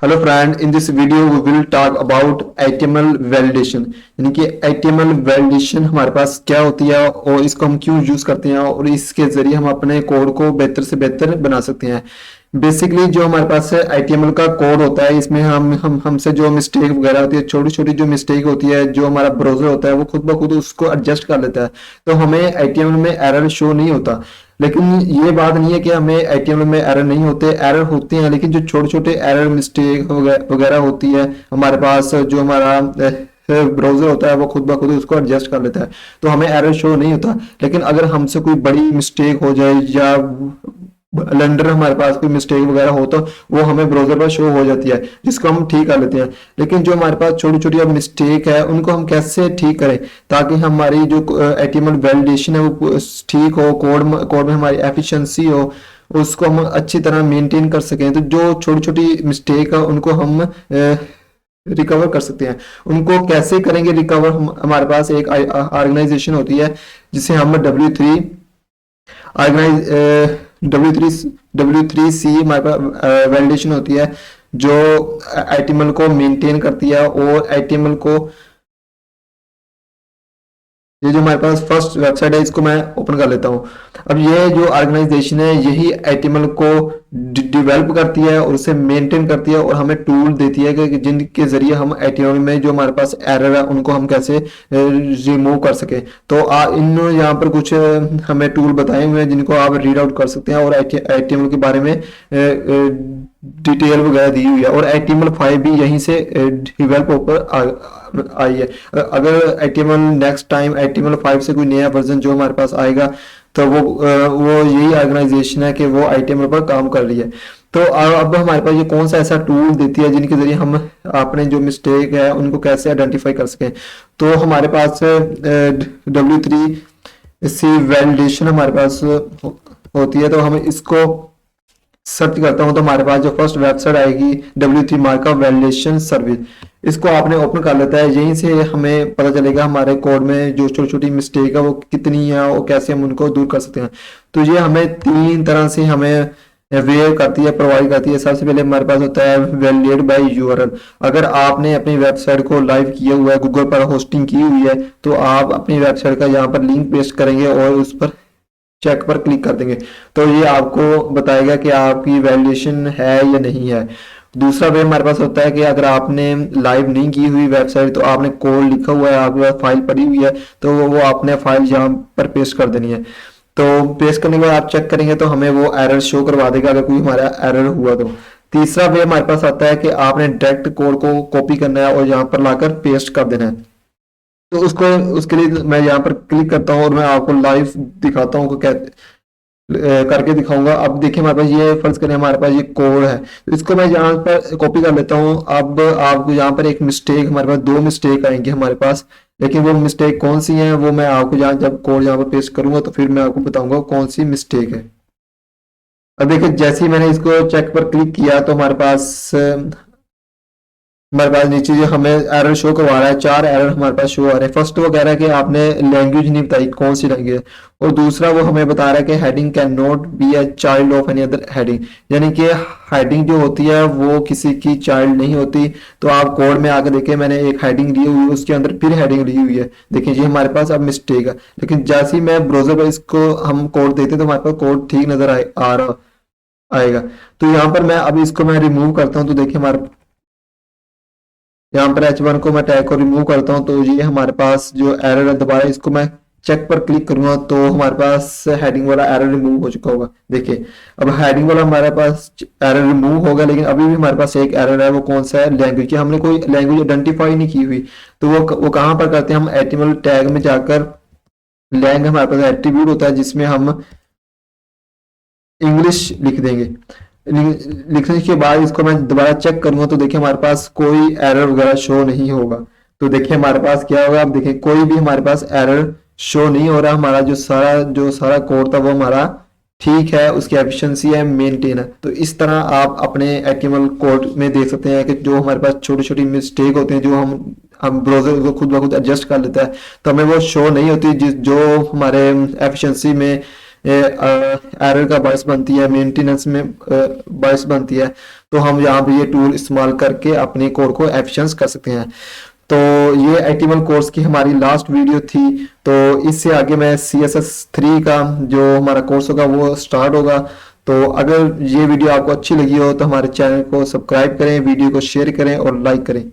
Hello friend, in this video we will talk about HTML validation. यानी कि HTML validation हमारे पास क्या होती है और इसको हम क्यों यूज करते हैं और इसके जरिए हम अपने कोड को बेहतर से बेहतर बना सकते हैं। बेसिकली जो हमारे पास HTML का कोड होता है, इसमें हम हमसे जो मिस्टेक वगैरह होती है, छोटी छोटी जो मिस्टेक होती है, जो हमारा ब्राउजर होता है वो खुद ब खुद उसको एडजस्ट कर लेता है। तो हमें HTML में एरर शो नहीं होता। लेकिन ये बात नहीं है कि हमें HTML में एरर नहीं होते, एरर होते हैं, लेकिन जो छोटे छोटे एरर मिस्टेक वगैरह होती है हमारे पास, जो हमारा ब्राउजर होता है वो खुद ब खुद उसको एडजस्ट कर लेता है, तो हमें एरर शो नहीं होता। लेकिन अगर हमसे कोई बड़ी मिस्टेक हो जाए या ब्लेंडर हमारे पास कोई मिस्टेक वगैरह हो तो वो हमें ब्राउजर पर शो हो जाती है, जिसको हम ठीक कर लेते हैं। लेकिन जो हमारे पास छोटी छोटी अब मिस्टेक है उनको हम कैसे ठीक करें ताकि हमारी जो HTML वैलिडेशन है वो ठीक हो, कोड में हमारी एफिशिएंसी हो, उसको हम अच्छी तरह मेंटेन कर सकें। तो जो छोटी छोटी मिस्टेक है उनको हम रिकवर कर सकते हैं। उनको कैसे करेंगे रिकवर? हमारे पास एक ऑर्गेनाइजेशन होती है जिसे हम W3 ऑर्गेनाइज W3C हमारे पास वैलिडेशन होती है, जो HTML को मेंटेन करती है और HTML को, ये जो हमारे पास फर्स्ट वेबसाइट है इसको मैं ओपन कर लेता हूँ। अब ये जो ऑर्गेनाइजेशन है यही HTML को डिवेल्प करती है और उसे मेंटेन करती है और हमें टूल देती है कि जिनके जरिए हम HTML में जो हमारे पास एरर है उनको हम कैसे रिमूव कर सके। तो इन यहाँ पर कुछ हमें टूल बताए हुए हैं जिनको आप रीड आउट कर सकते हैं और HTML के बारे में डिटेल वगैरह दी हुई है। और HTML5 भी यहीं से डिवेल्प होकर आई है। अगर HTML नेक्स्ट टाइम HTML5 से कोई नया वर्जन जो हमारे पास आएगा तो वो यही ऑर्गेनाइजेशन है कि वो HTML पर काम कर रही है। तो अब हमारे पास ये कौन सा ऐसा टूल देती है जिनके जरिए हम अपने जो मिस्टेक है उनको कैसे आइडेंटिफाई कर सकें। तो हमारे पास W3C वैलिडेशन हमारे पास होती है। तो हम इसको सर्च करता हूं तो हमारे पास जो फर्स्ट वेबसाइट आएगी W3 मार्कअप वैलिडेशन सर्विस, इसको आपने ओपन कर लेता है। यहीं से हमें पता चलेगा हमारे कोड में जो छोटी छोटी मिस्टेक है वो कितनी है और कैसे हम उनको दूर कर सकते हैं। तो ये हमें तीन तरह से हमें वेयर करती है, प्रोवाइड करती है। सबसे पहले हमारे पास होता है वैलिडेट बाय URL। अगर आपने अपनी वेबसाइट को लाइव किया हुआ है, गूगल पर होस्टिंग की हुई है, तो आप अपनी वेबसाइट का यहाँ पर लिंक पेस्ट करेंगे और उस पर चेक पर क्लिक कर देंगे तो ये आपको बताएगा कि आपकी वैलिडेशन है या नहीं है। दूसरा वे हमारे पास होता है कि अगर आपने लाइव नहीं की हुई वेबसाइट तो आपने कोड लिखा हुआ है, आपके पास फाइल पड़ी हुई है, तो वो आपने फाइल यहाँ पर पेस्ट कर देनी है। तो पेस्ट करने के बाद आप चेक करेंगे तो हमें वो एरर शो करवा देगा अगर कोई हमारा एरर हुआ तो। तीसरा वे हमारे पास आता है कि आपने डायरेक्ट कोड को कॉपी करना है और यहाँ पर लाकर पेस्ट कर देना है। तो उसके लिए मैं यहाँ पर क्लिक करता हूँ और मैं आपको लाइव दिखाता हूँ करके दिखाऊंगा। अब देखिए हमारे पास ये फर्ज करें हमारे पास ये कोड है, तो इसको मैं यहाँ पर कॉपी कर लेता हूँ। अब आपको यहाँ पर एक मिस्टेक, हमारे पास दो मिस्टेक आएंगे हमारे पास, लेकिन वो मिस्टेक कौन सी है वो मैं आपको जब कोड यहाँ पर पेस्ट करूंगा तो फिर मैं आपको बताऊंगा कौन सी मिस्टेक है। अब देखिए जैसे ही मैंने इसको चेक पर क्लिक किया तो हमारे पास नीचे जो हमें एरर शो करवा रहा है, चार एरर हमारे पास शो आ रहे हैं। फर्स्ट वो कह रहा है कि आपने लैंग्वेज नहीं बताई, कौन सी लैंग्वेज है। और दूसरा वो हमें बता रहा है कि heading can not be a child of any other heading, यानी कि हेडिंग जो होती है वो किसी की चाइल्ड नहीं होती। तो आप कोड में आकर देखिए, मैंने एक हेडिंग ली हुई है, उसके अंदर फिर हेडिंग ली हुई है। देखिए ये हमारे पास अब मिस्टेक है, लेकिन जैसे ही मैं ब्राउजर पर इसको हम कोड देते तो हमारे पास कोड ठीक नजर आ रहा आएगा। तो यहाँ पर मैं अब इसको मैं रिमूव करता हूँ तो देखिए हमारे यहाँ पर H1 को मैं टैग को रिमूव करता हूँ तो ये हमारे पास जो एरर है, दोबारा इसको मैं चेक पर क्लिक करूंगा तो हमारे पास हेडिंग वाला एरर रिमूव हो चुका होगा। देखिए अब हेडिंग वाला हमारे पास एरर रिमूव होगा, लेकिन अभी भी हमारे पास एक एरर है। वो कौन सा है? लैंग्वेज की हमने कोई लैंग्वेज आइडेंटिफाई नहीं की हुई। तो वो कहाँ पर करते हैं? हम HTML टैग में जाकर लैंग हमारे पास एट्रीब्यूट होता है जिसमें हम इंग्लिश लिख देंगे। लिखने के बाद इसको मैं दोबारा चेक करूंगा तो देखिए हमारे पास कोई एरर वगैरह शो नहीं होगा। तो देखिए हमारे पास क्या होगा, अब देखिए कोई भी हमारे पास एरर शो नहीं हो रहा। हमारा जो सारा कोड था वो हमारा ठीक है, उसकी एफिशिएंसी है, मेंटेन है। तो इस तरह आप अपने HTML कोड में देख सकते हैं कि जो हमारे पास छोटी छोटी मिस्टेक होती हैं, जो हम ब्राउजर को खुद ब खुद एडजस्ट कर लेता है, तो हमें वो शो नहीं होती जो हमारे एफिशिएंसी में एरर का बायस बनती है, मेंटेनेंस में बायस बनती है, तो हम यहाँ पे ये टूल इस्तेमाल करके अपने कोड को एफिशिएंट कर सकते हैं। तो ये HTML कोर्स की हमारी लास्ट वीडियो थी। तो इससे आगे मैं CSS3 का जो हमारा कोर्स होगा वो स्टार्ट होगा। तो अगर ये वीडियो आपको अच्छी लगी हो तो हमारे चैनल को सब्सक्राइब करें, वीडियो को शेयर करें और लाइक करें।